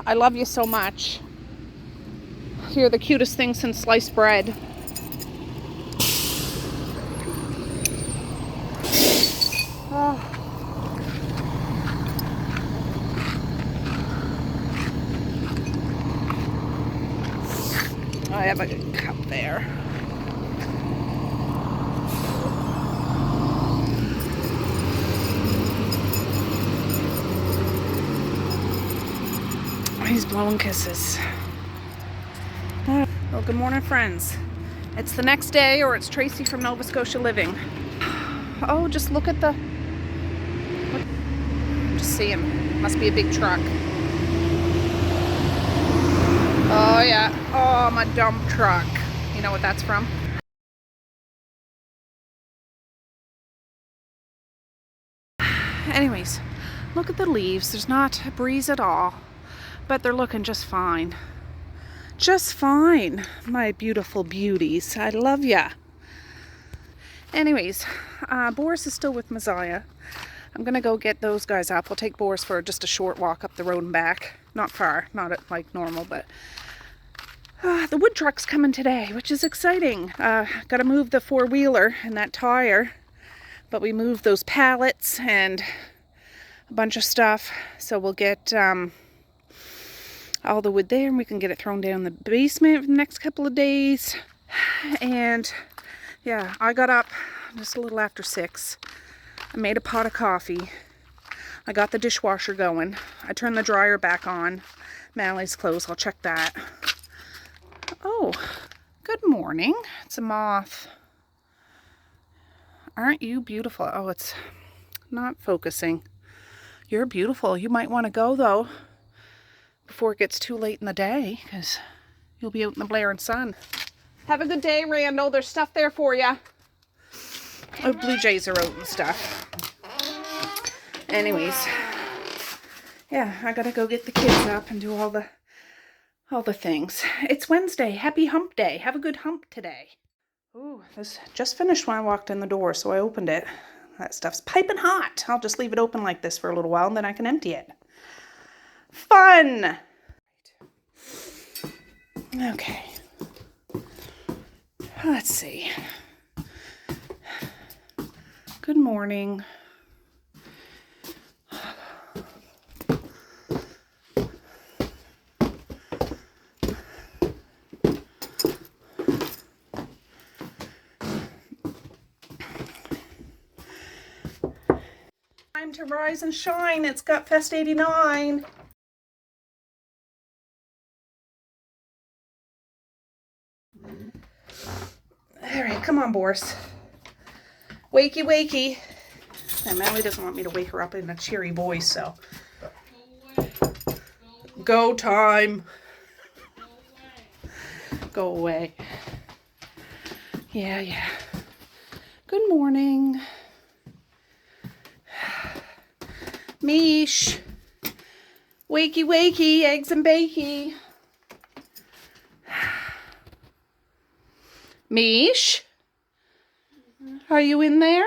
I love you so much. You're the cutest thing since sliced bread. Oh. I have a good cup there. He's blowing kisses. Well, good morning, friends. It's the next day, or it's Tracey from Nova Scotia Living. Oh, just look at the... Just see him. Must be a big truck. Oh, yeah. Oh, my dump truck. You know what that's from? Anyways, look at the leaves. There's not a breeze at all, but they're looking just fine. Just fine, my beautiful beauties. I love ya. Anyways, Boris is still with Messiah. I'm gonna go get those guys up. I'll take Boris for just a short walk up the road and back. Not far, not at like normal, but the wood truck's coming today, which is exciting. Gotta move the four-wheeler and that tire, but we moved those pallets and a bunch of stuff, so we'll get all the wood there and we can get it thrown down in the basement for the next couple of days. And yeah, I got up just a little after 6. I made a pot of coffee. I got the dishwasher going. I turned the dryer back on. Mally's closed. I'll check that. Oh, good morning. It's a moth. Aren't you beautiful? Oh, it's not focusing. You're beautiful. You might want to go, though, before it gets too late in the day, because you'll be out in the blaring sun. Have a good day, Randall. There's stuff there for you. Oh, blue jays are out and stuff. Anyways, yeah, I gotta go get the kids up and do all the things. It's Wednesday. Happy hump day. Have a good hump today. Ooh, this just finished when I walked in the door, so I opened it. That stuff's piping hot. I'll just leave it open like this for a little while and then I can empty it. Fun! Okay. Let's see. Good morning. Time to rise and shine. It's Gut Fest 89. All right, come on, Boris. Wakey, wakey. And Mally doesn't want me to wake her up in a cheery voice, so. Go time. Go away. Yeah. Good morning. Mish. Wakey, wakey, eggs and bakey. Mish? Are you in there?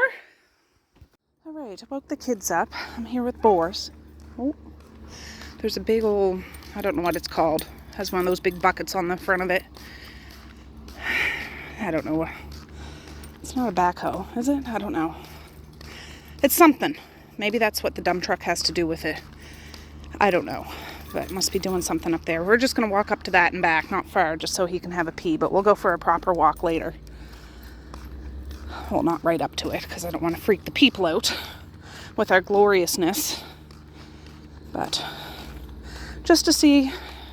All right, I woke the kids up. I'm here with Boris. Oh, there's a big old, I don't know what it's called. It has one of those big buckets on the front of it. I don't know. It's not a backhoe, is it? I don't know. It's something. Maybe that's what the dump truck has to do with it. I don't know. But it must be doing something up there. We're just going to walk up to that and back, not far, just so he can have a pee. But we'll go for a proper walk later. Well, not right up to it, because I don't want to freak the people out with our gloriousness. But just to see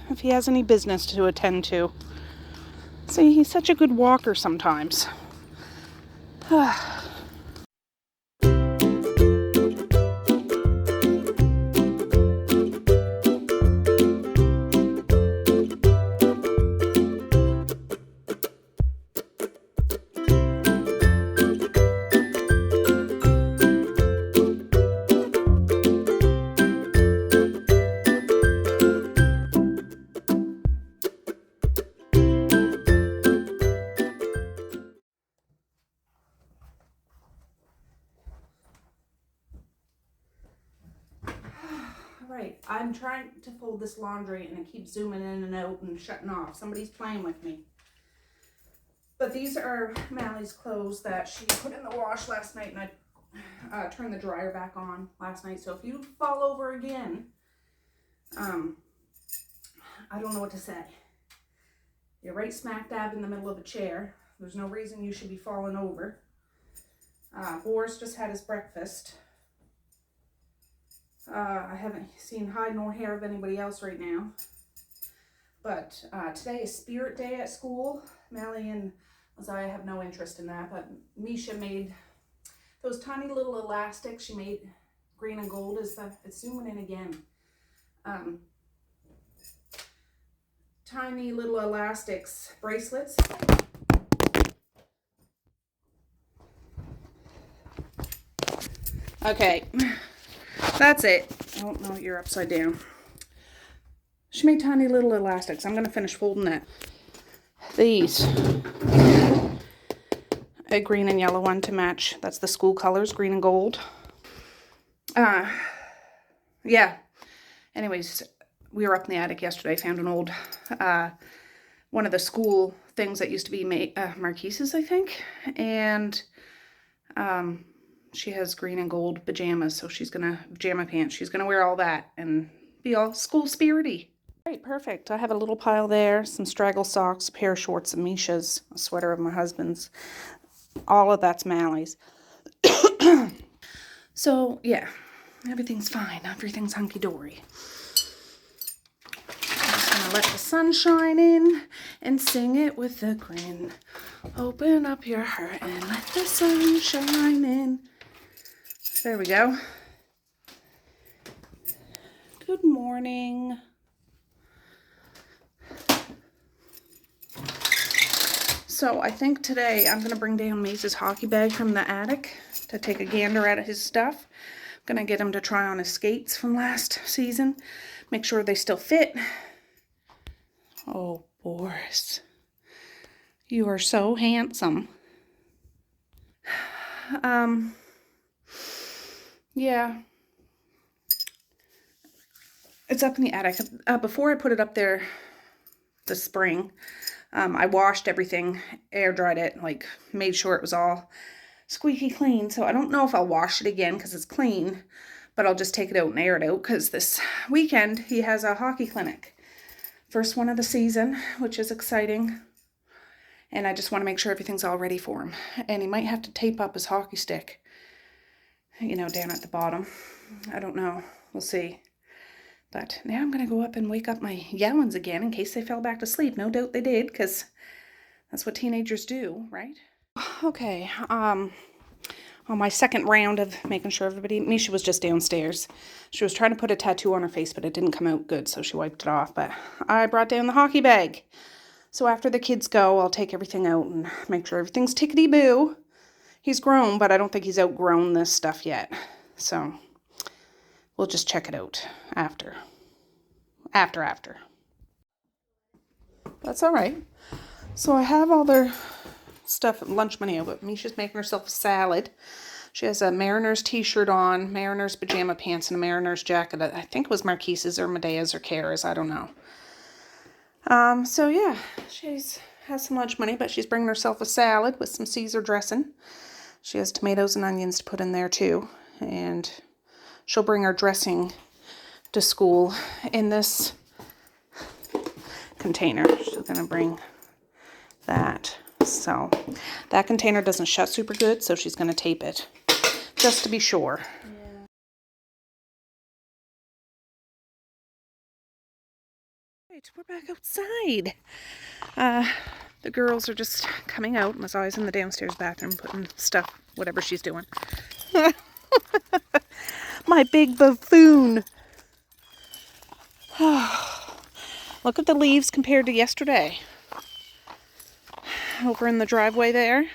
if he has any business to attend to. See, he's such a good walker sometimes. Right, I'm trying to fold this laundry and it keeps zooming in and out and shutting off. Somebody's playing with me. But these are Mally's clothes that she put in the wash last night, and I turned the dryer back on last night. So if you fall over again, I don't know what to say. You're right smack dab in the middle of a chair. There's no reason you should be falling over. Boris just had his breakfast. I haven't seen hide nor hair of anybody else right now. But today is Spirit Day at school. Mally and Mosiah have no interest in that, but Misha made those tiny little elastics. She made green and gold. It's zooming in again. Tiny little elastics, bracelets. Okay, that's it. Oh no, you're upside down. She made tiny little elastics. I'm going to finish folding that. These. A green and yellow one to match. That's the school colors, green and gold. Yeah. Anyways, we were up in the attic yesterday. Found an old, one of the school things that used to be marquises, I think. And she has green and gold pajamas. So she's going to, pajama pants. She's going to wear all that and be all school spirity. Right, perfect. I have a little pile there, some straggle socks, a pair of shorts of Misha's, a sweater of my husband's. All of that's Mally's. So, yeah, everything's fine. Everything's hunky-dory. I'm just going to let the sun shine in and sing it with a grin. Open up your heart and let the sun shine in. There we go. Good morning. So I think today I'm going to bring down Mace's hockey bag from the attic to take a gander at his stuff. I'm going to get him to try on his skates from last season. Make sure they still fit. Oh, Boris. You are so handsome. Yeah. It's up in the attic. Before I put it up there this spring, I washed everything, air dried it, like made sure it was all squeaky clean. So I don't know if I'll wash it again because it's clean, but I'll just take it out and air it out because this weekend he has a hockey clinic. First one of the season, which is exciting. And I just want to make sure everything's all ready for him. And he might have to tape up his hockey stick, you know, down at the bottom. I don't know. We'll see. But now I'm going to go up and wake up my young ones again in case they fell back to sleep. No doubt they did, because that's what teenagers do, right? Okay, on my second round of making sure everybody... Misha was just downstairs. She was trying to put a tattoo on her face, but it didn't come out good, so she wiped it off. But I brought down the hockey bag. So after the kids go, I'll take everything out and make sure everything's tickety-boo. He's grown, but I don't think he's outgrown this stuff yet. So... we'll just check it out after. That's all right. So I have all their stuff at lunch money, but Misha's making herself a salad. She has a Mariners t-shirt on, Mariners pajama pants, and a Mariners jacket. I think it was Marquise's or Medea's or Kara's. I don't know. So yeah, has some lunch money, but she's bringing herself a salad with some Caesar dressing. She has tomatoes and onions to put in there too. And... she'll bring her dressing to school in this container. She's going to bring that. So that container doesn't shut super good, so she's going to tape it just to be sure. Yeah. Right, we're back outside. The girls are just coming out. Messiah's in the downstairs bathroom putting stuff, whatever she's doing. My big buffoon. Look at the leaves compared to yesterday. Over in the driveway there,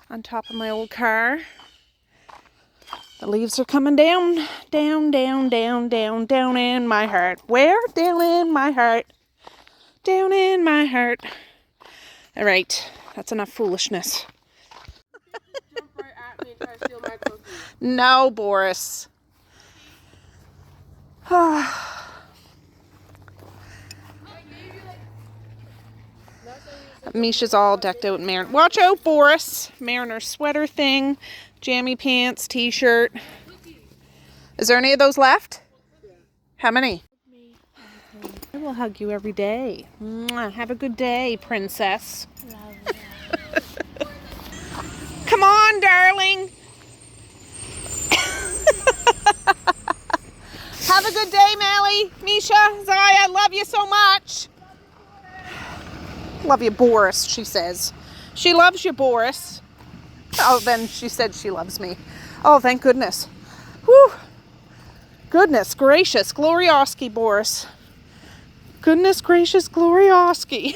on top of my old car. The leaves are coming down, down, down, down, down, down in my heart. Where? Down in my heart. Down in my heart. All right, that's enough foolishness. Jump right at me and try to steal my cookie. No, Boris. Misha's all decked out in Mariner. Watch out, Boris. Mariner sweater thing, jammy pants, t-shirt. Is there any of those left? Yeah. How many? I will hug you every day. Mwah. Have a good day, princess. Come on, darling. Have a good day, Mally, Misha, Zaya. Love you so much. Love you, Boris, she says. She loves you, Boris. Oh, then she said she loves me. Oh, thank goodness. Whew. Goodness gracious, Glorioski, Boris. Goodness gracious, Glorioski.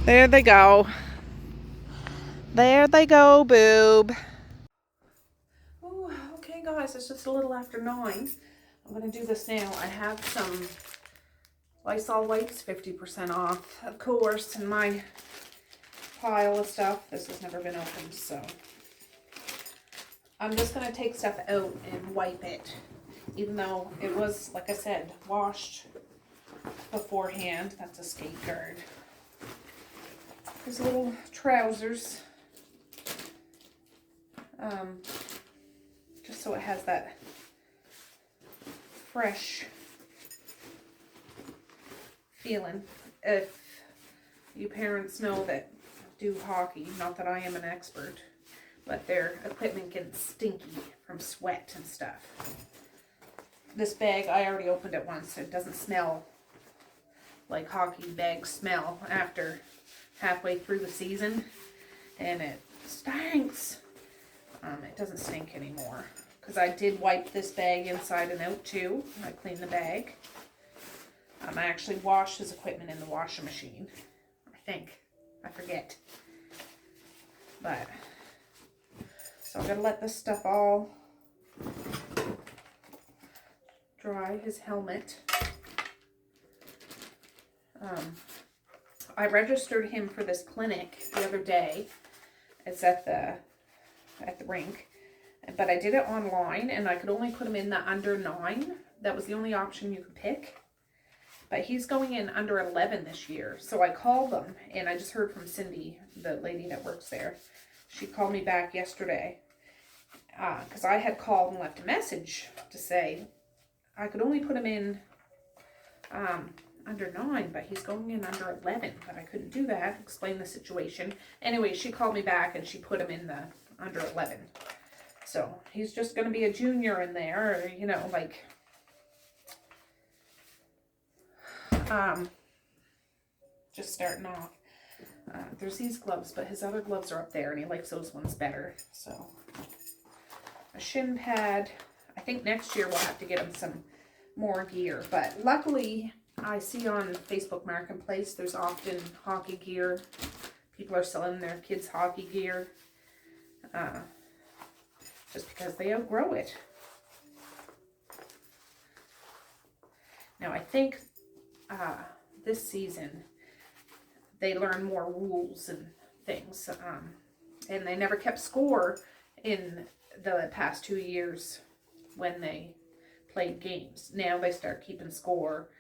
There they go. There they go, boob. Oh, okay, guys, it's just a little after 9. I'm going to do this now. I have some Lysol wipes, 50% off, of course, in my pile of stuff. This has never been opened, so I'm just going to take stuff out and wipe it, even though it was, like I said, washed beforehand. That's a skate guard. These little trousers, just so it has that fresh feeling. If you parents know that do hockey, not that I am an expert, but their equipment gets stinky from sweat and stuff. This bag, I already opened it once. It doesn't smell like hockey bags smell after halfway through the season, and it stinks. It doesn't stink anymore because I did wipe this bag inside and out too. I cleaned the bag. I actually washed his equipment in the washing machine. I think. I forget. But so I'm gonna let this stuff all dry. His helmet. I registered him for this clinic the other day. It's at the rink, but I did it online, and I could only put him in the under 9. That was the only option you could pick. But he's going in under 11 this year. So I called them, and I just heard from Cindy, the lady that works there. She called me back yesterday because I had called and left a message to say I could only put him in under 9, but he's going in under 11, but I couldn't do that. Explain the situation. Anyway, she called me back and she put him in the under 11. So he's just going to be a junior in there, or, you know, like, just starting off. There's these gloves, but his other gloves are up there and he likes those ones better. So a shin pad. I think next year we'll have to get him some more gear, but luckily I see on Facebook Marketplace there's often hockey gear. People are selling their kids hockey gear just because they outgrow it. Now I think this season they learn more rules and things, and they never kept score in the past 2 years when they played games. Now they start keeping score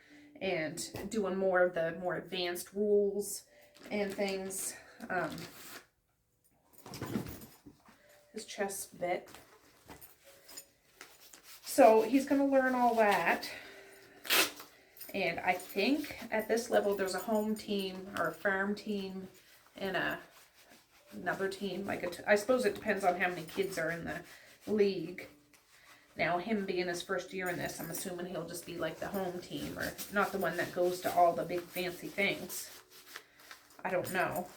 and doing more of the more advanced rules and things. His chest bit. So he's going to learn all that. And I think at this level there's a home team or a farm team and another team. Like I suppose it depends on how many kids are in the league. Now, him being his first year in this, I'm assuming he'll just be like the home team, or not the one that goes to all the big fancy things. I don't know.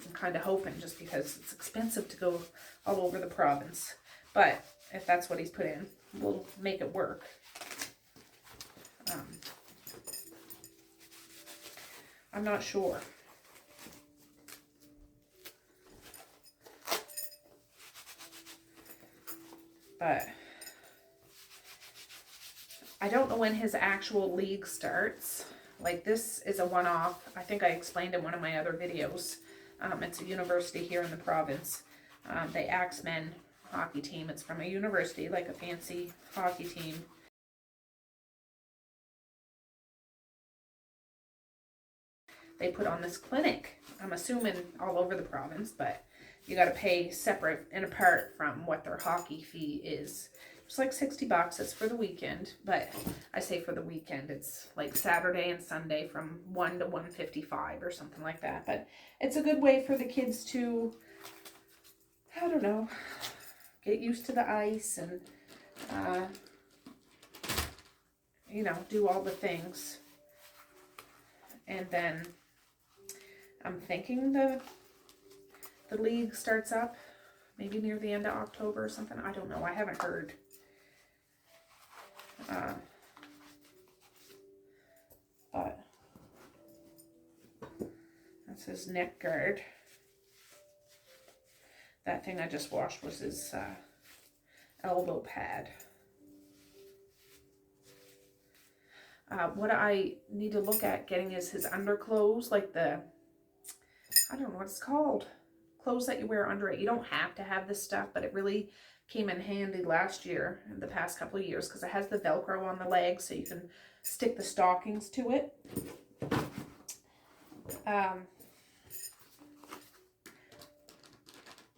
I'm kind of hoping, just because it's expensive to go all over the province. But if that's what he's put in, we'll make it work. I'm not sure. But I don't know when his actual league starts. Like, this is a one-off. I think I explained in one of my other videos. It's a university here in the province. the Axemen hockey team. It's from a university, like a fancy hockey team. They put on this clinic. I'm assuming all over the province, but you got to pay separate and apart from what their hockey fee is. It's like $60. It's for the weekend, but I say for the weekend. It's like Saturday and Sunday from 1 to 1:55 or something like that. But it's a good way for the kids to, I don't know, get used to the ice and, you know, do all the things. And then I'm thinking the league starts up maybe near the end of October or something. I don't know. I haven't heard. But that's his neck guard. That thing I just washed was his elbow pad. What I need to look at getting is his underclothes, like the, I don't know what it's called, clothes that you wear under it. You don't have to have this stuff, but it really came in handy last year, and the past couple of years, because it has the Velcro on the legs, so you can stick the stockings to it.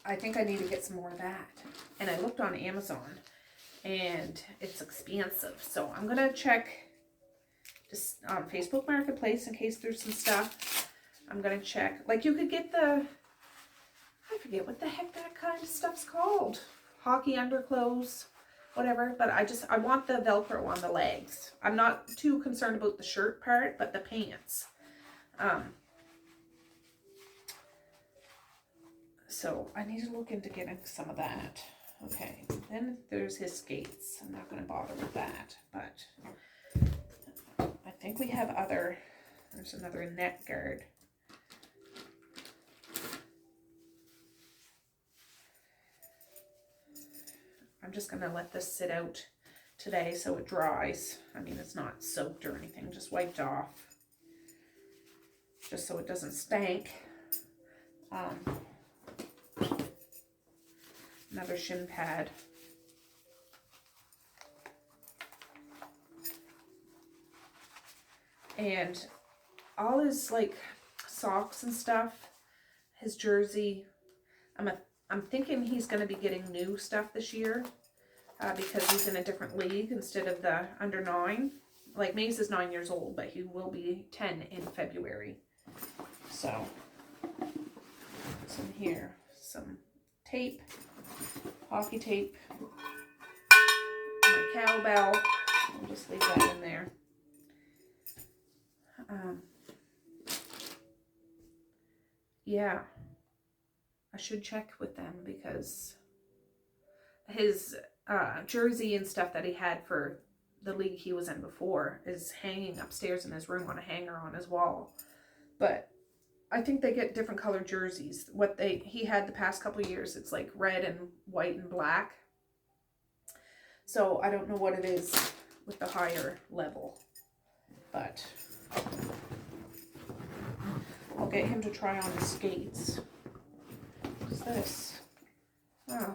I think I need to get some more of that. And I looked on Amazon, and it's expensive, so I'm gonna check just on Facebook Marketplace in case there's some stuff. I'm gonna check, like you could get the, I forget what the heck that kind of stuff's called. Hockey underclothes, whatever. But I want the Velcro on the legs. I'm not too concerned about the shirt part, but the pants. So I need to look into getting some of that. Okay, then there's his skates. I'm not gonna bother with that, but I think we have there's another neck guard. I'm just gonna let this sit out today so it dries. I mean, it's not soaked or anything, just wiped off. Just so it doesn't stank. Another shin pad. And all his like socks and stuff, his jersey, I'm thinking he's going to be getting new stuff this year because he's in a different league instead of the under 9. Like Maze is 9 years old, but he will be 10 in February. So, some here, some tape, hockey tape, my cowbell. I'll just leave that in there. Yeah, I should check with them because his jersey and stuff that he had for the league he was in before is hanging upstairs in his room on a hanger on his wall. But I think they get different colored jerseys. What he had the past couple of years, it's like red and white and black. So I don't know what it is with the higher level, but I'll get him to try on the skates. What's this? Oh,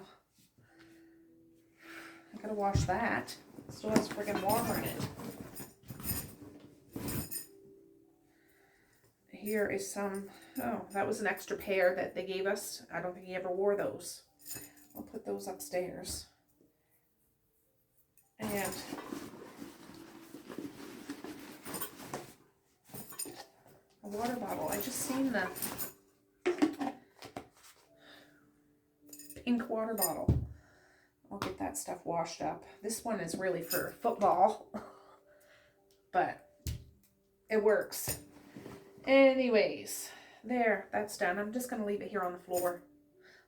I gotta wash that. It still has friggin' water in it. Here is some, oh, that was an extra pair that they gave us. I don't think he ever wore those. I'll put those upstairs. And a water bottle. I just seen the pink water bottle. I'll get that stuff washed up. This one is really for football, but it works. Anyways, there, that's done. I'm just going to leave it here on the floor.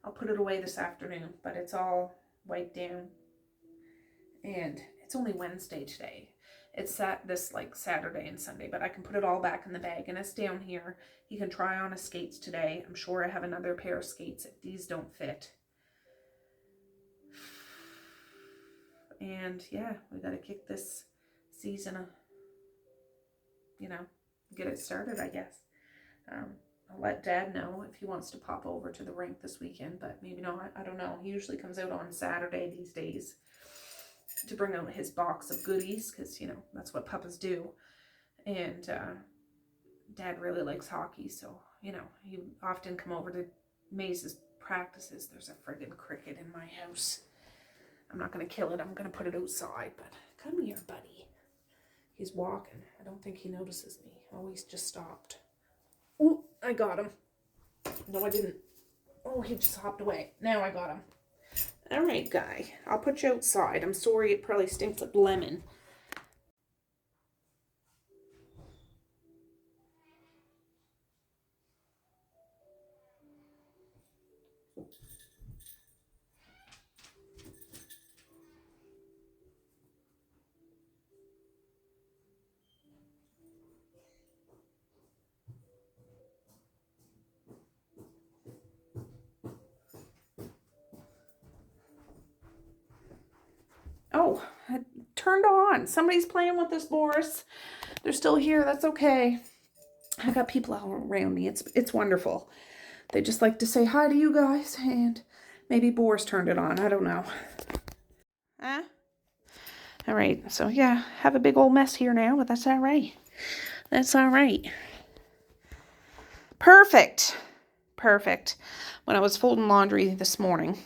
I'll put it away this afternoon, but it's all wiped down. And it's only Wednesday today. It's this like Saturday and Sunday, but I can put it all back in the bag, and it's down here. He can try on his skates today. I'm sure I have another pair of skates if these don't fit. And yeah, we got to kick this season, you know, get it started, I guess. I'll let Dad know if he wants to pop over to the rink this weekend, but maybe not. I don't know. He usually comes out on Saturday these days to bring out his box of goodies, because, you know, that's what puppas do. And Dad really likes hockey, so, you know, he often come over to Maze's practices. There's a friggin' cricket in my house. I'm not going to kill it. I'm going to put it outside, but come here, buddy. He's walking. I don't think he notices me. Oh, he's just stopped. Oh, I got him. No, I didn't. Oh, he just hopped away. Now I got him. All right, guy. I'll put you outside. I'm sorry it probably stinks of lemon. Oh, it turned on. Somebody's playing with this, Boris. They're still here. That's okay. I got people all around me. It's wonderful. They just like to say hi to you guys, and maybe Boris turned it on. I don't know. Huh? All right. So, yeah, have a big old mess here now, but that's all right. That's all right. Perfect. Perfect. When I was folding laundry this morning,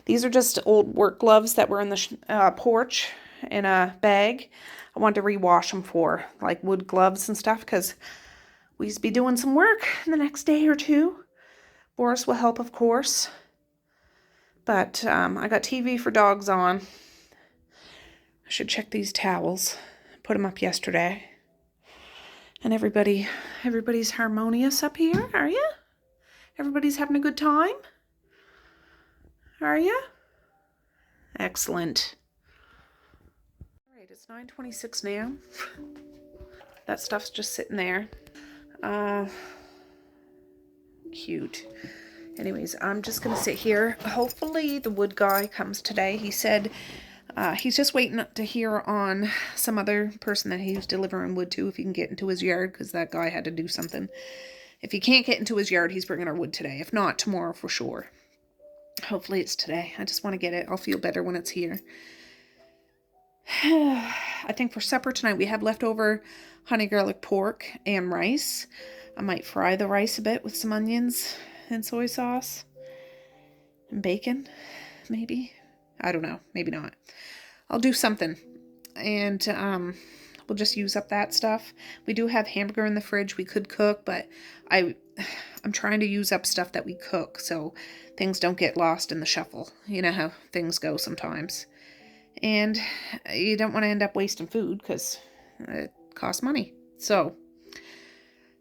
these are just old work gloves that were in the porch in a bag. I wanted to rewash them for like wood gloves and stuff because we used to be doing some work in the next day or two. Boris will help, of course. But I got TV for dogs on. I should check these towels. Put them up yesterday. And everybody's harmonious up here, are you? Everybody's having a good time? Are you? Excellent. All right, it's 9:26 now. That stuff's just sitting there. Cute. Anyways, I'm just going to sit here. Hopefully the wood guy comes today. He said he's just waiting to hear on some other person that he's delivering wood to if he can get into his yard, because that guy had to do something. If he can't get into his yard, he's bringing our wood today. If not, tomorrow for sure. Hopefully it's today. I just want to get it. I'll feel better when it's here. I think for supper tonight we have leftover honey garlic pork and rice. I might fry the rice a bit with some onions and soy sauce. And bacon, maybe. I don't know. Maybe not. I'll do something. And we'll just use up that stuff. We do have hamburger in the fridge we could cook, but I'm trying to use up stuff that we cook so things don't get lost in the shuffle. You know how things go sometimes. And you don't want to end up wasting food because it costs money. So,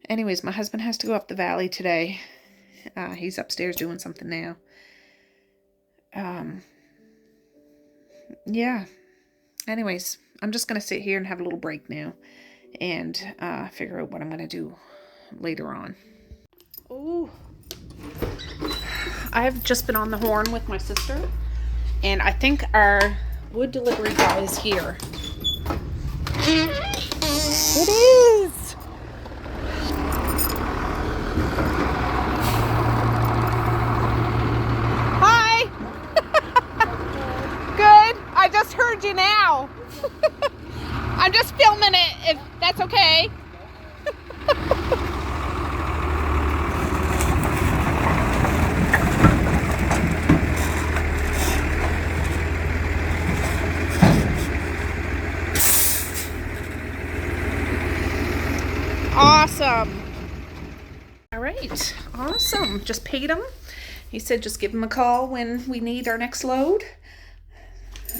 anyways, my husband has to go up the valley today. He's upstairs doing something now. Yeah. Anyways, I'm just going to sit here and have a little break now and figure out what I'm going to do later on. Oh, I've just been on the horn with my sister, and I think our wood delivery guy is here. It is! Hi! Good. I just heard you now. I'm just filming it, if that's okay. Awesome. All right. Awesome. Just paid him. He said just give him a call when we need our next load.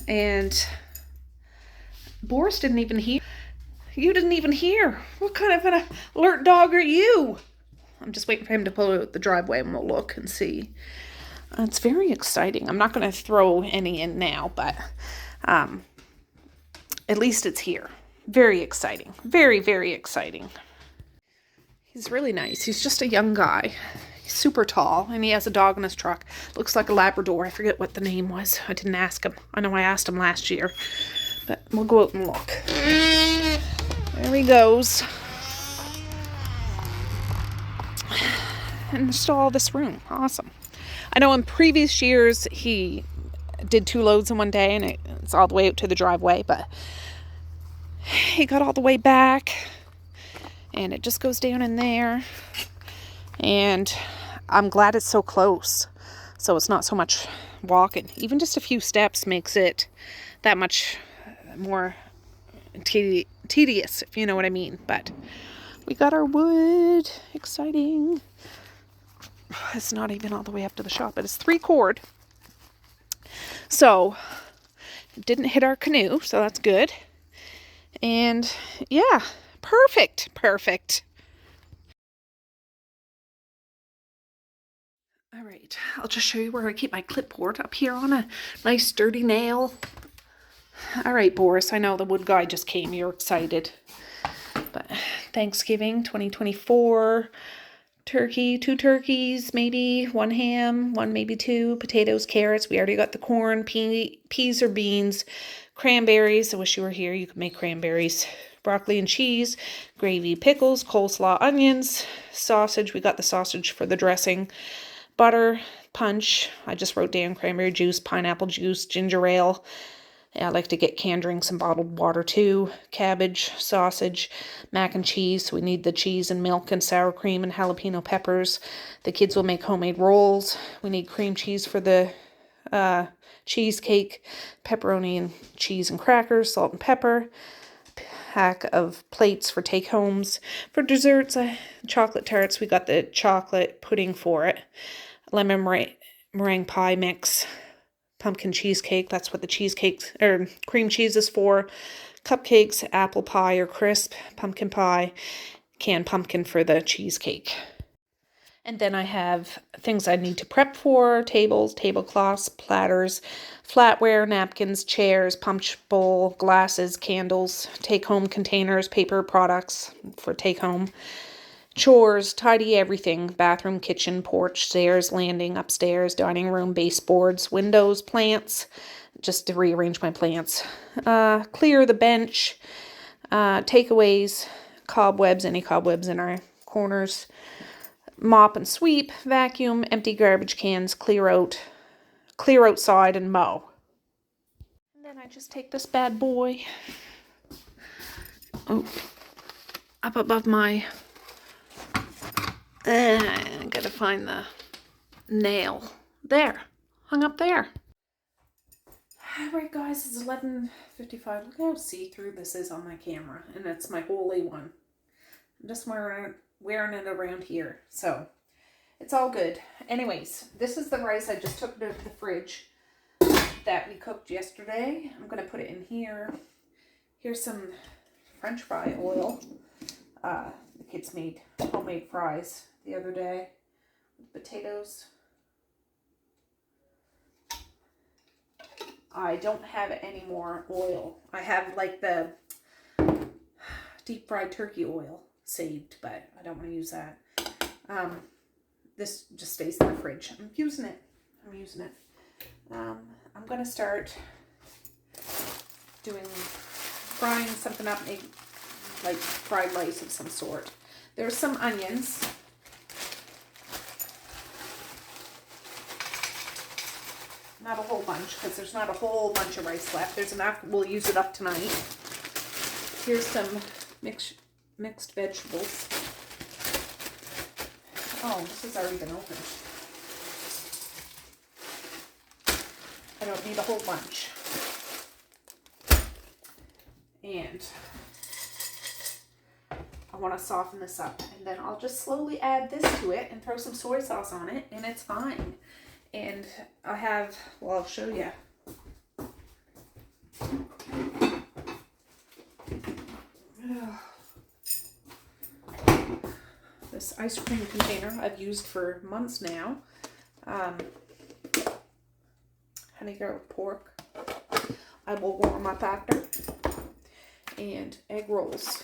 And Boris didn't even hear. You didn't even hear. What kind of an alert dog are you? I'm just waiting for him to pull out the driveway and we'll look and see. It's very exciting. I'm not going to throw any in now, but at least it's here. Very exciting. Very, very exciting. He's really nice. He's just a young guy. He's super tall, and he has a dog in his truck. Looks like a Labrador. I forget what the name was. I didn't ask him. I know I asked him last year, but we'll go out and look. There he goes. and there's still all this room. Awesome. I know in previous years he did 2 loads in one day and it's all the way out to the driveway, but he got all the way back and it just goes down in there. And I'm glad it's so close, so it's not so much walking. Even just a few steps makes it that much more tedious, if you know what I mean. But we got our wood. Exciting. It's not even all the way up to the shop, but it's 3-cord. So it didn't hit our canoe, so that's good. And yeah, perfect. All right, I'll just show you where I keep my clipboard, up here on a nice sturdy nail. All right, Boris, I know the wood guy just came. You're excited. But Thanksgiving 2024, turkey, 2 turkeys, maybe 1 ham, 1 maybe 2, potatoes, carrots. We already got the corn, peas or beans, cranberries. I wish you were here. You could make cranberries. Broccoli and cheese, gravy, pickles, coleslaw, onions, sausage. We got the sausage for the dressing. Butter, punch. I just wrote down cranberry juice, pineapple juice, ginger ale. I like to get canned drinks and bottled water too. Cabbage, sausage, mac and cheese. So we need the cheese and milk and sour cream and jalapeno peppers. The kids will make homemade rolls. We need cream cheese for the cheesecake, pepperoni and cheese and crackers, salt and pepper. Pack of plates for take-homes. For desserts, chocolate tarts. We got the chocolate pudding for it. Lemon meringue pie mix. Pumpkin cheesecake. That's what the cheesecake or cream cheese is for. Cupcakes, apple pie or crisp, pumpkin pie, canned pumpkin for the cheesecake. And then I have things I need to prep for: tables, tablecloths, platters, flatware, napkins, chairs, punch bowl, glasses, candles, take-home containers, paper products for take-home, chores, tidy everything: bathroom, kitchen, porch, stairs, landing, upstairs, dining room, baseboards, windows, plants, just to rearrange my plants, clear the bench, takeaways, cobwebs, any cobwebs in our corners, mop and sweep, vacuum, empty garbage cans, clear outside and mow. And then I just take this bad boy up above my, I gotta find the nail. There, hung up there. Alright guys, it's 11:55. Look how see-through this is on my camera. And it's my holy one. I'm just wearing it around here. So, it's all good. Anyways, this is the rice I just took out of the fridge that we cooked yesterday. I'm going to put it in here. Here's some French fry oil. The kids made homemade fries the other day with potatoes. I don't have any more oil. I have like the deep fried turkey oil saved, but I don't want to use that. This just stays in the fridge. I'm using it. I'm going to start frying something up, maybe like fried rice of some sort. There's some onions. Not a whole bunch, because there's not a whole bunch of rice left. There's enough. We'll use it up tonight. Here's some mixed vegetables. Oh, this has already been opened. I don't need a whole bunch. And I want to soften this up. And then I'll just slowly add this to it and throw some soy sauce on it, and it's fine. And I have, well, I'll show you. This ice cream container I've used for months now. Honey garlic pork. I will warm up after. And egg rolls.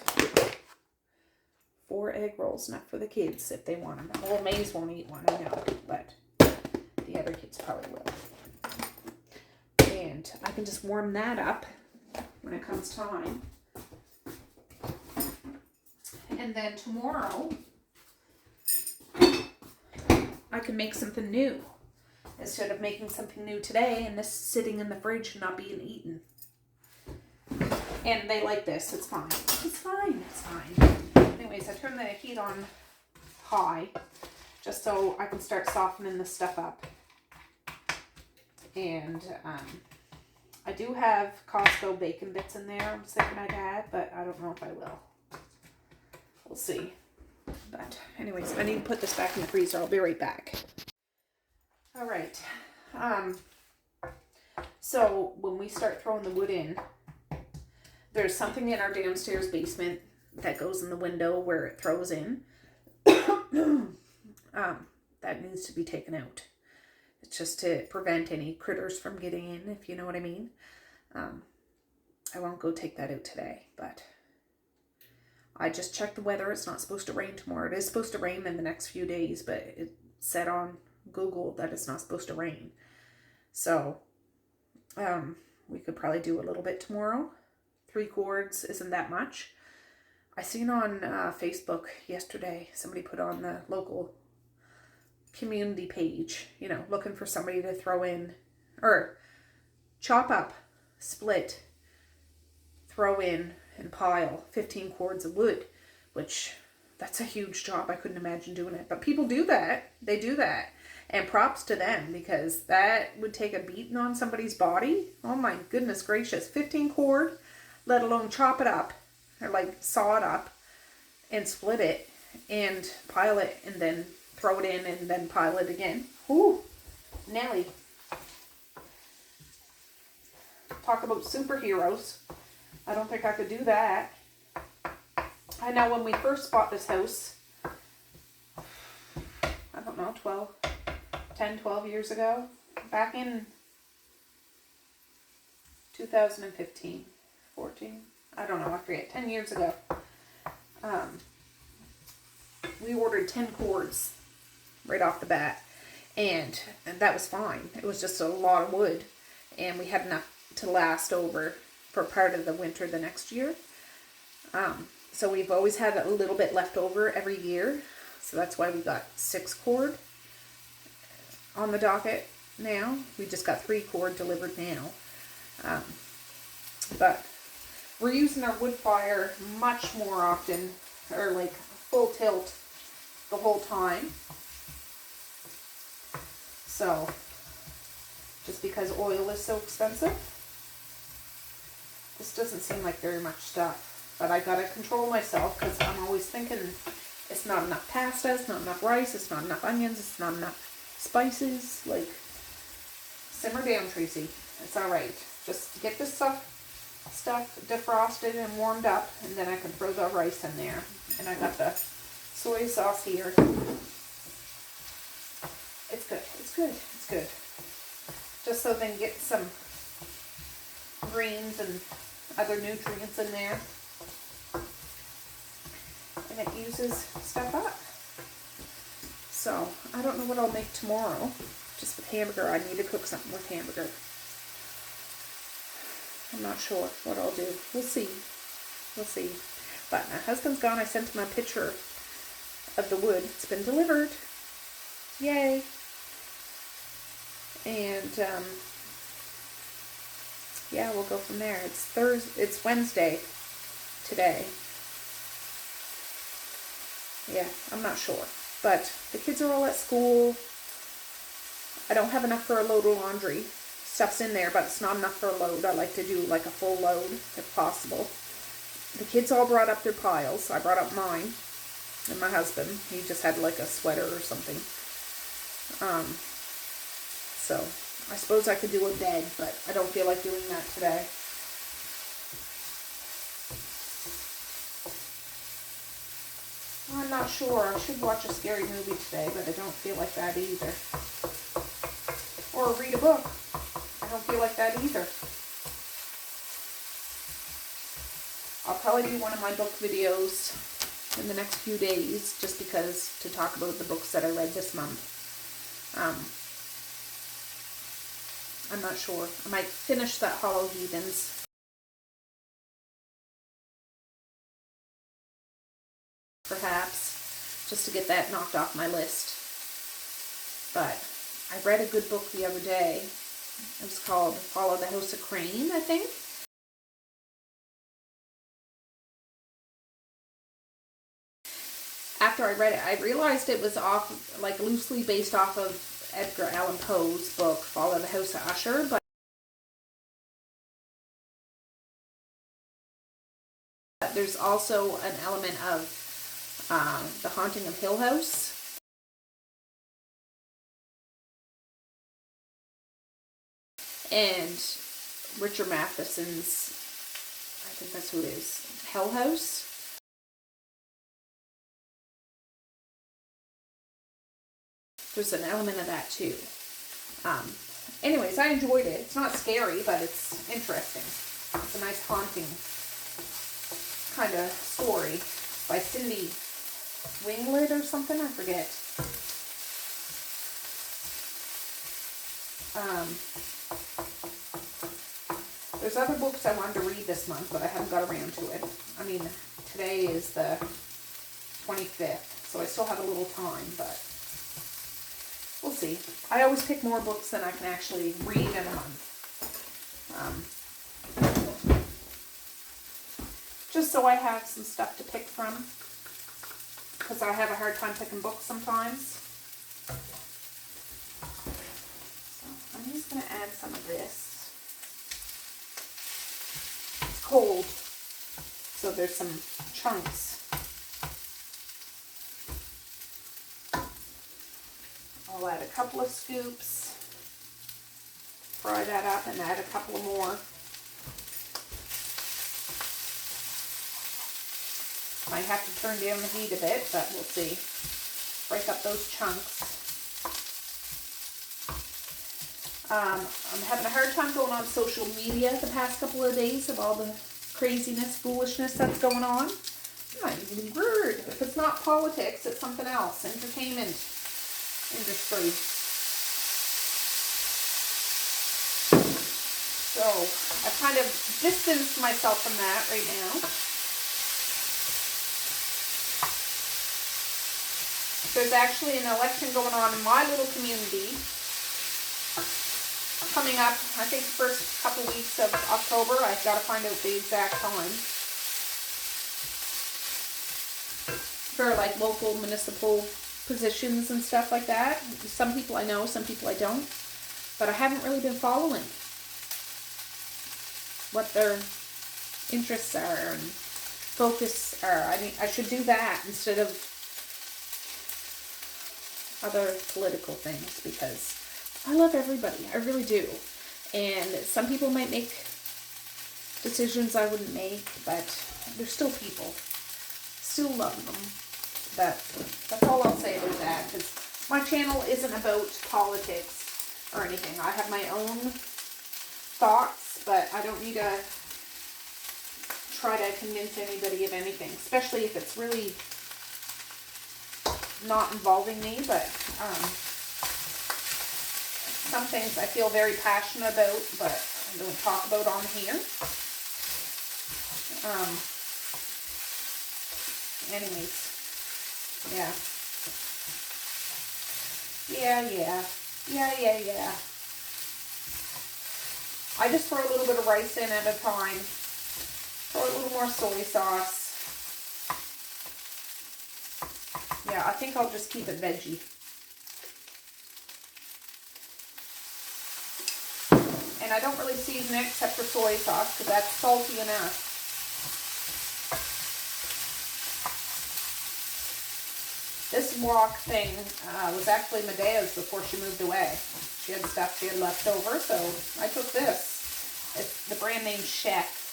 4 egg rolls, not for the kids if they want them. Well, Maze won't eat one, I know, but the other kids probably will. And I can just warm that up when it comes time. And then tomorrow, I can make something new instead of making something new today and this sitting in the fridge and not being eaten. And they like this. It's fine. It's fine. It's fine. Anyways, I turned the heat on high just so I can start softening this stuff up. And I do have Costco bacon bits in there. I'm just thinking I'd add, but I don't know if I will. We'll see. But anyways, I need to put this back in the freezer. I'll be right back. All right. So when we start throwing the wood in, there's something in our downstairs basement that goes in the window where it throws in. That needs to be taken out. It's just to prevent any critters from getting in, if you know what I mean. I won't go take that out today, but I just checked the weather. It's not supposed to rain tomorrow. It is supposed to rain in the next few days, but it said on Google that it's not supposed to rain. So, we could probably do a little bit tomorrow. 3 cords isn't that much. I seen on Facebook yesterday, somebody put on the local community page, you know, looking for somebody to throw in, or chop up, split, throw in, and pile 15 cords of wood, which that's a huge job. I couldn't imagine doing it, but people do that. They do that, and props to them, because that would take a beating on somebody's body. Oh my goodness gracious. 15 cord, let alone chop it up, or like saw it up and split it and pile it and then throw it in and then pile it again. Ooh, Nelly. Talk about superheroes. I don't think I could do that. I know when we first bought this house, I don't know, 12 years ago, back in 2015, 14, I don't know, I forget, 10 years ago, we ordered 10 cords right off the bat, and that was fine. It was just a lot of wood, and we had enough to last over for part of the winter the next year. So we've always had a little bit left over every year, so that's why we got 6 cord on the docket now. We just got 3 cord delivered now. But we're using our wood fire much more often, or like full tilt the whole time. So, just because oil is so expensive, this doesn't seem like very much stuff. But I gotta control myself, because I'm always thinking it's not enough pasta, it's not enough rice, it's not enough onions, it's not enough spices. Like, simmer down, Tracey. It's alright. Just get this stuff defrosted and warmed up, and then I can throw the rice in there. And I got the soy sauce here. It's good. It's good. It's good. Just so they can get some greens and other nutrients in there. And it uses stuff up. So, I don't know what I'll make tomorrow. Just with hamburger. I need to cook something with hamburger. I'm not sure what I'll do. We'll see. We'll see. But my husband's gone. I sent him a picture of the wood. It's been delivered. Yay. And, yeah, we'll go from there. It's Wednesday today. Yeah, I'm not sure. But the kids are all at school. I don't have enough for a load of laundry. Stuff's in there, but it's not enough for a load. I like to do like a full load if possible. The kids all brought up their piles. I brought up mine. And my husband, he just had like a sweater or something. So, I suppose I could do a bed, but I don't feel like doing that today. I'm not sure. I should watch a scary movie today, but I don't feel like that either. Or read a book. I don't feel like that either. I'll probably do one of my book videos in the next few days, just because, to talk about the books that I read this month. I'm not sure. I might finish that Hollow Heathens. Perhaps, just to get that knocked off my list. But I read a good book the other day. It was called Follow the House of Crane, I think. After I read it, I realized it was off, like loosely based off of Edgar Allan Poe's book, Follow the House of Usher, but there's also an element of The Haunting of Hill House. And Richard Matheson's, I think that's who it is, Hell House. There's an element of that too. Anyways, I enjoyed it. It's not scary, but it's interesting. It's a nice haunting kind of story by Cindy Winglet or something, I forget. There's other books I wanted to read this month, but I haven't got around to it. I mean, today is the 25th, so I still have a little time, but we'll see. I always pick more books than I can actually read in a month. Just so I have some stuff to pick from, because I have a hard time picking books sometimes. So I'm just going to add some of this. It's cold, so there's some chunks. I'll add a couple of scoops, fry that up, and add a couple more. Might have to turn down the heat a bit, but we'll see. Break up those chunks. I'm having a hard time going on social media the past couple of days of all the craziness, foolishness that's going on. I'm not using the word. If it's not politics, it's something else. Entertainment industry. So I've kind of distanced myself from that right now. There's actually an election going on in my little community coming up, I think the first couple weeks of October. I've got to find out the exact time. For like local municipal positions and stuff like that. Some people I know, some people I don't. But I haven't really been following what their interests are and focus are. I mean, I should do that instead of other political things, because I love everybody. I really do. And some people might make decisions I wouldn't make, but they're still people. Still love them. But that's all I'll say about that, because my channel isn't about politics or anything. I have my own thoughts, but I don't need to try to convince anybody of anything, especially if it's really not involving me. But some things I feel very passionate about, but I don't talk about on here. Anyways, yeah. I just throw a little bit of rice in at a time. Throw a little more soy sauce. Yeah, I think I'll just keep it veggie. And I don't really season it except for soy sauce, because that's salty enough. This wok thing was actually Medea's before she moved away. She had stuff she had left over, so I took this. It's the brand name Chef.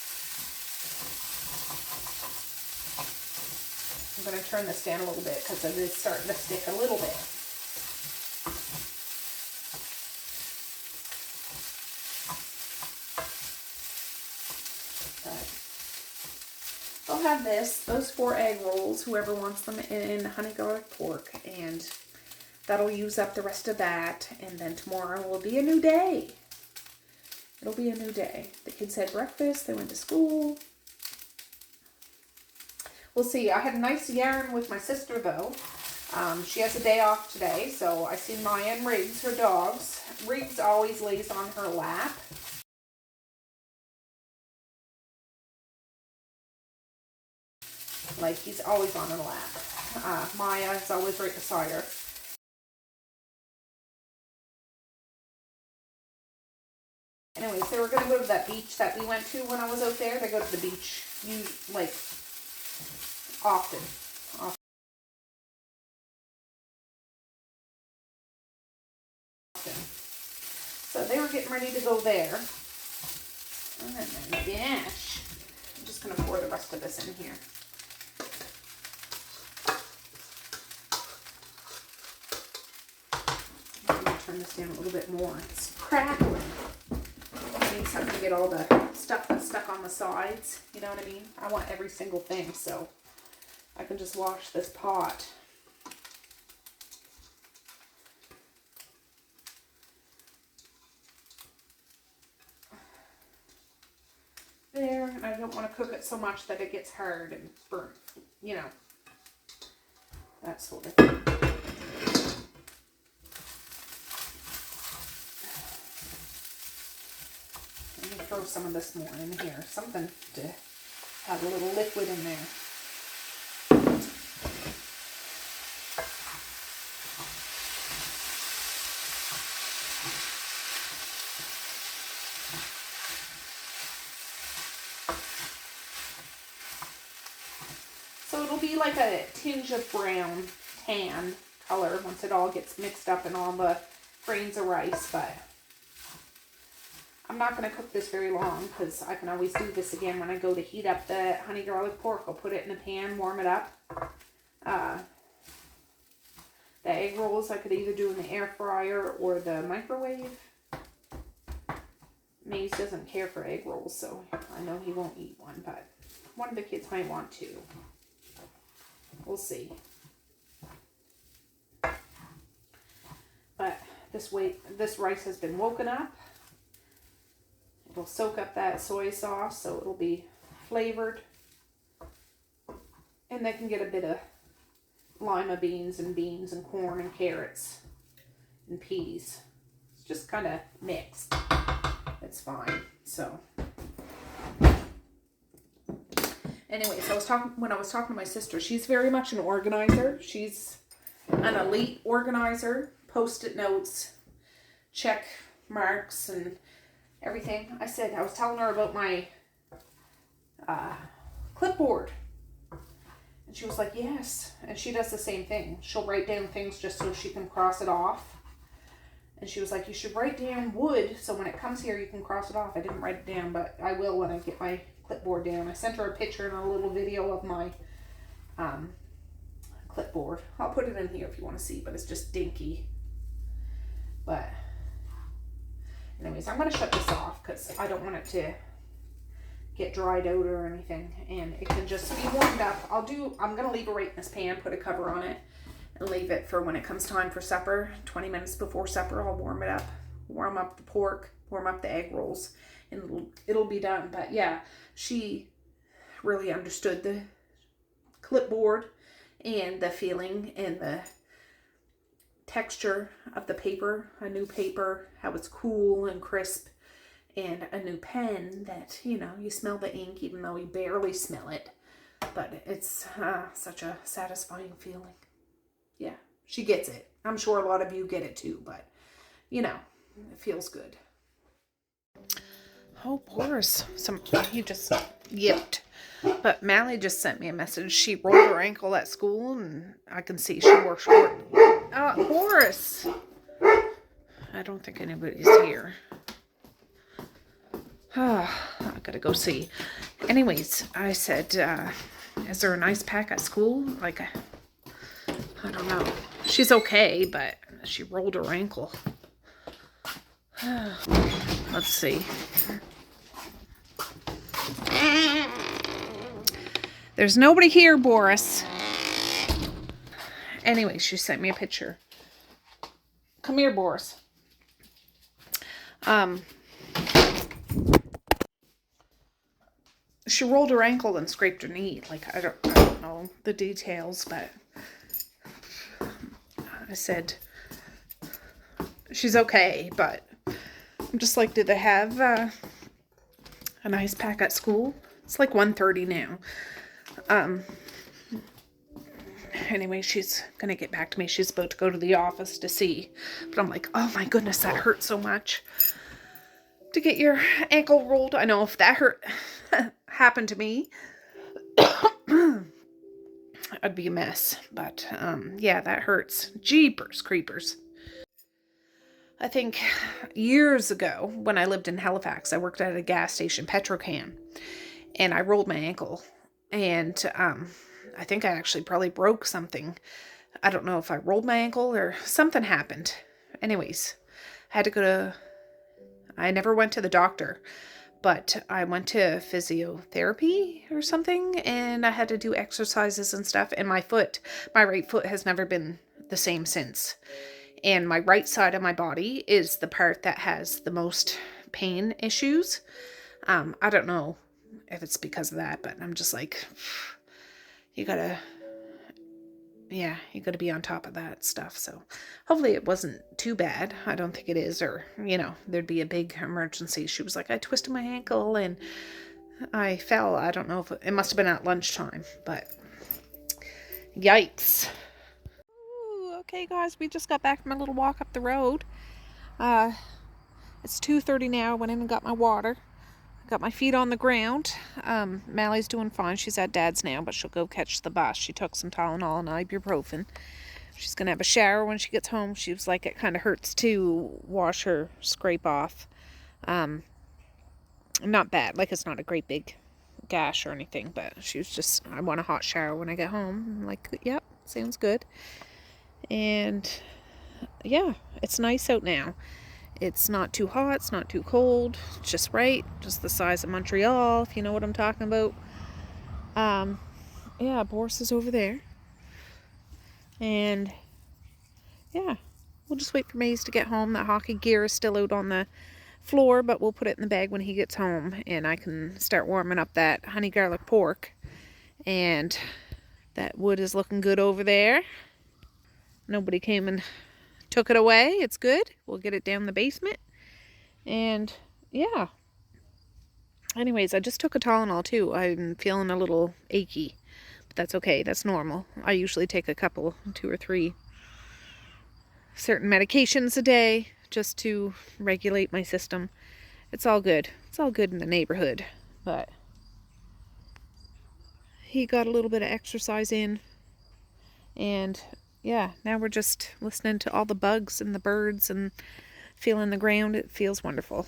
I'm going to turn this down a little bit because it is starting to stick a little bit. I'll have this, those 4 egg rolls, whoever wants them, in honey garlic pork, and that'll use up the rest of that, and then tomorrow will be a new day. It'll be a new day. The kids had breakfast, they went to school. We'll see. I had a nice yarn with my sister, though. She has a day off today, so I see Maya and Riggs, her dogs. Riggs always lays on her lap. Like, he's always on her lap. Maya is always right beside her. Anyways, they were going to go to that beach that we went to when I was out there. They go to the beach, like, often. So they were getting ready to go there. Oh my gosh. I'm just going to pour the rest of this in here. I'm going to turn this down a little bit more. It's crackling. I need something to get all the stuff that's stuck on the sides. You know what I mean? I want every single thing, so I can just wash this pot. There, and I don't want to cook it so much that it gets hard and burnt, you know, that sort of thing. Let me throw some of this more in here, something to have a little liquid in there. So it'll be like a tinge of brown, tan color once it all gets mixed up in all the grains of rice, but I'm not going to cook this very long because I can always do this again when I go to heat up the honey garlic pork. I'll put it in a pan, warm it up. The egg rolls I could either do in the air fryer or the microwave. Maze doesn't care for egg rolls, so I know he won't eat one, but one of the kids might want to. We'll see. But this rice has been woken up. It'll soak up that soy sauce, so it'll be flavored. And they can get a bit of lima beans and corn and carrots and peas. It's just kind of mixed. It's fine. So anyways, when I was talking to my sister, she's very much an organizer. She's an elite organizer. Post-it notes, check marks, and everything. I was telling her about my clipboard. And she was like, yes. And she does the same thing. She'll write down things just so she can cross it off. And she was like, you should write down wood so when it comes here you can cross it off. I didn't write it down, but I will when I get my clipboard down. I sent her a picture and a little video of my clipboard. I'll put it in here if you want to see, but it's just dinky. But anyways, I'm going to shut this off because I don't want it to get dried out or anything, and it can just be warmed up. I'm going to leave it right in this pan, put a cover on it, and leave it for when it comes time for supper. 20 minutes before supper, I'll warm it up, warm up the pork, warm up the egg rolls, and it'll be done. But yeah, she really understood the clipboard and the feeling and the texture of the paper, a new paper, how it's cool and crisp, and a new pen that, you know, you smell the ink even though you barely smell it, but it's such a satisfying feeling. Yeah, she gets it. I'm sure a lot of you get it too, but, you know, it feels good. Oh, Boris, he just yipped. But Mally just sent me a message. She rolled her ankle at school, and I can see she wore short. Boris! I don't think anybody's here. I gotta go see. Anyways, I said, is there an ice pack at school? Like, I don't know. She's okay, but she rolled her ankle. Let's see. There's nobody here, Boris. Anyway, she sent me a picture. Come here, Boris. She rolled her ankle and scraped her knee. Like, I don't know the details, but I said, she's okay, but I'm just like, do they have an ice pack at school? It's like 1:30 now. Anyway, she's gonna get back to me. She's about to go to the office to see. But I'm like, oh my goodness, that hurts so much. To get your ankle rolled. I know if that happened to me, I'd be a mess. But yeah, that hurts. Jeepers creepers. I think years ago when I lived in Halifax, I worked at a gas station, Petrocan, and I rolled my ankle. And I think I actually probably broke something. I don't know if I rolled my ankle or something happened. Anyways, I never went to the doctor, but I went to physiotherapy or something, and I had to do exercises and stuff. And my right foot has never been the same since. And my right side of my body is the part that has the most pain issues. I don't know if it's because of that, but I'm just like, you gotta be on top of that stuff. So hopefully it wasn't too bad. I don't think it is, or, there'd be a big emergency. She was like, I twisted my ankle and I fell. I don't know if it must have been at lunchtime, but yikes. Ooh, okay guys, we just got back from a little walk up the road. It's 2:30 now. I went in and got my water. Got my feet on the ground. Mally's doing fine. She's at Dad's now, but she'll go catch the bus. She took some Tylenol and ibuprofen. She's going to have a shower when she gets home. She was like, it kind of hurts to wash her scrape off. Not bad. Like, it's not a great big gash or anything, but she was just, I want a hot shower when I get home. I'm like, yep, sounds good. And yeah, it's nice out now. It's not too hot, it's not too cold, it's just right, just the size of Montreal, if you know what I'm talking about. Yeah, Boris is over there. And yeah, we'll just wait for Maze to get home. That hockey gear is still out on the floor, but we'll put it in the bag when he gets home, and I can start warming up that honey garlic pork. And that wood is looking good over there. Nobody came and took it away. It's good. We'll get it down the basement. And yeah. Anyways, I just took a Tylenol too. I'm feeling a little achy. But that's okay. That's normal. I usually take a couple, 2 or 3 certain medications a day just to regulate my system. It's all good. It's all good in the neighborhood. But he got a little bit of exercise in. And yeah, now we're just listening to all the bugs and the birds and feeling the ground. It feels wonderful.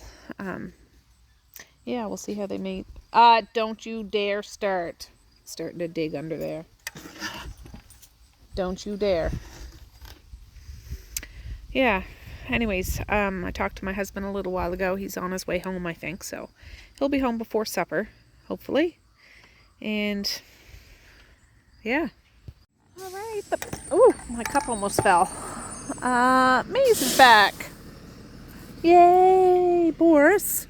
Yeah, we'll see how they mate. Don't you dare starting to dig under there. Don't you dare. Yeah, anyways, I talked to my husband a little while ago. He's on his way home, I think, so he'll be home before supper, hopefully. And yeah. All right. Oh, my cup almost fell. Maze is back. Yay, Boris.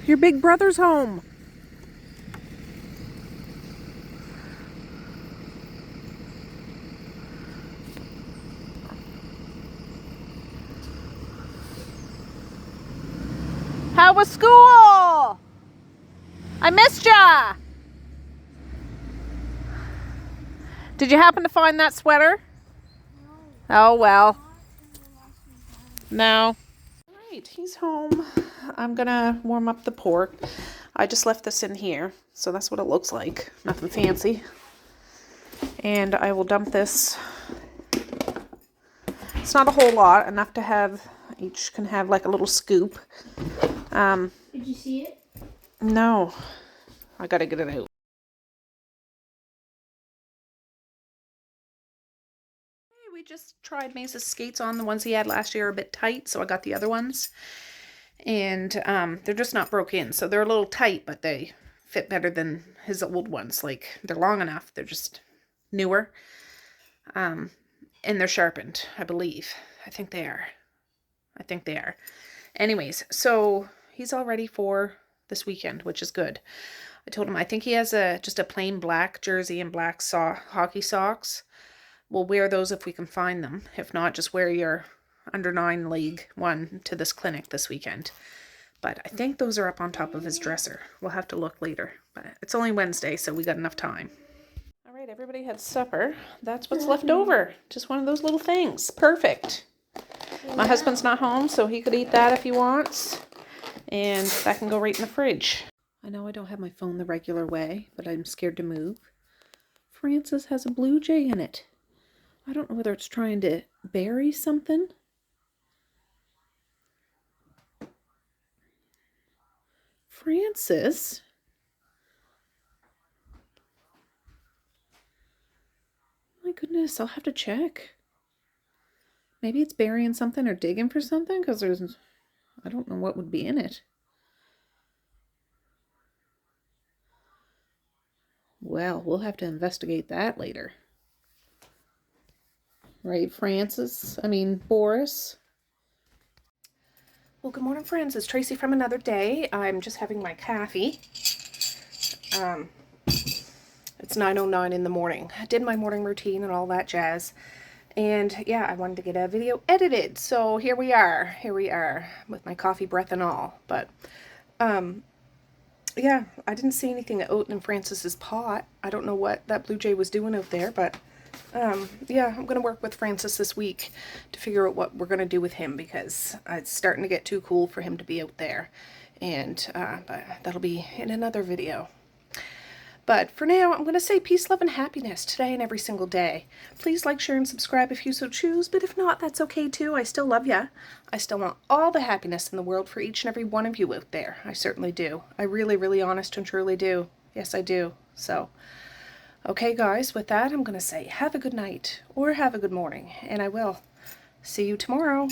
Your big brother's home. How was school? I missed ya. Did you happen to find that sweater? No. Oh, well. No. All right, he's home. I'm gonna warm up the pork. I just left this in here, so that's what it looks like. Nothing fancy. And I will dump this. It's not a whole lot, enough to have, each can have like a little scoop. Did you see it? No. I gotta get it out. We just tried Maze's skates on. The ones he had last year are a bit tight, so I got the other ones. And they're just not broke in, so they're a little tight, but they fit better than his old ones. Like, they're long enough. They're just newer. And they're sharpened, I believe. I think they are. Anyways, so he's all ready for this weekend, which is good. I told him I think he has just a plain black jersey and black hockey socks we'll wear those if we can find them. If not, just wear your under 9 league one to this clinic this weekend. But I think those are up on top of his dresser. We'll have to look later. But it's only Wednesday, so we got enough time. All right, everybody had supper. That's what's left over. Just one of those little things. Perfect. My husband's not home, so he could eat that if he wants. And that can go right in the fridge. I know I don't have my phone the regular way, but I'm scared to move. Francis has a blue jay in it. I don't know whether it's trying to bury something. Francis? My goodness, I'll have to check. Maybe it's burying something or digging for something, because I don't know what would be in it. Well, we'll have to investigate that later. Right, Francis? I mean, Boris? Well, good morning, friends. It's Tracey from another day. I'm just having my coffee. It's 9:09 in the morning. I did my morning routine and all that jazz. And yeah, I wanted to get a video edited. So here we are. Here we are with my coffee breath and all. But yeah, I didn't see anything out in Francis's pot. I don't know what that blue jay was doing out there, but yeah, I'm going to work with Francis this week to figure out what we're going to do with him, because it's starting to get too cool for him to be out there. And but that'll be in another video. But for now, I'm going to say peace, love, and happiness today and every single day. Please like, share, and subscribe if you so choose, but if not, that's okay too. I still love ya. I still want all the happiness in the world for each and every one of you out there. I certainly do. I really, really honest and truly do. Yes, I do. So, okay guys, with that, I'm going to say have a good night or have a good morning, and I will see you tomorrow.